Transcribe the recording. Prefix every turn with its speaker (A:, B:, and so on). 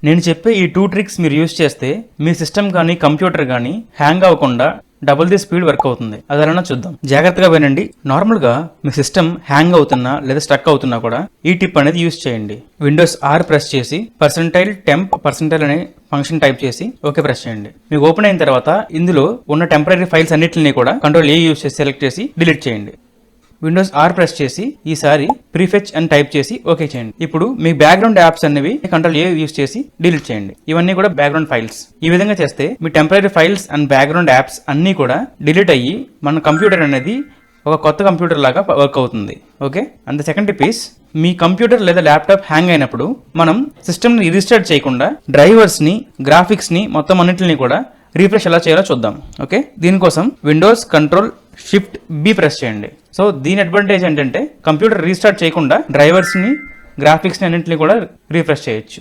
A: నేను చెప్పే ఈ 2 ట్రిక్స్ మీరు యూజ్ చేస్తే మీ సిస్టమ్ కానీ కంప్యూటర్ కానీ హ్యాంగ్ అవ్వకుండా డబుల్ ది స్పీడ్ వర్క్ అవుతుంది. అదన్నా చూద్దాం. జాగ్రత్తగా వినండి. నార్మల్ గా మీ సిస్టమ్ హ్యాంగ్ అవుతున్నా లేదా స్ట్రక్ అవుతున్నా కూడా ఈ టిప్ అనేది యూజ్ చేయండి. విండోస్ R ప్రెస్ చేసి %temp% అనే ఫంక్షన్ టైప్ చేసి ఓకే ప్రెస్ చేయండి. మీకు ఓపెన్ అయిన తర్వాత ఇందులో ఉన్న టెంపరరీ ఫైల్స్ అన్నిటిని కూడా Ctrl A యూజ్ చేసి సెలెక్ట్ చేసి డిలీట్ చేయండి. విండోస్ R ప్రెస్ చేసి ఈసారి ప్రీఫెచ్ అని టైప్ చేసి ఓకే చేయండి. ఇప్పుడు మీ బ్యాక్గ్రౌండ్ యాప్స్ అనేవి Ctrl A యూజ్ చేసి డిలీట్ చేయండి. ఇవన్నీ కూడా బ్యాక్గ్రౌండ్ ఫైల్స్. ఈ విధంగా చేస్తే మీ temporary files and background apps అన్నీ కూడా డిలీట్ అయ్యి మన కంప్యూటర్ అనేది ఒక కొత్త కంప్యూటర్ లాగా వర్క్ అవుతుంది. Okay. And second tip is, me computer లేదా ల్యాప్టాప్ హ్యాంగ్ అయినప్పుడు మనం సిస్టమ్ని రీస్టార్ట్ చేయకుండా డ్రైవర్స్ని, గ్రాఫిక్స్ని మొత్తం అన్నింటిని కూడా రీఫ్రెష్ ఎలా చేయాలో చూద్దాం. ఓకే. దీనికోసం విండోస్ Ctrl+Shift+B ప్రెస్ చేయండి. సో దీని అడ్వాంటేజ్ ఏంటంటే కంప్యూటర్ రీస్టార్ట్ చేయకుండా డ్రైవర్స్ని, గ్రాఫిక్స్ని అన్నింటినీ కూడా రీఫ్రెష్ చేయొచ్చు.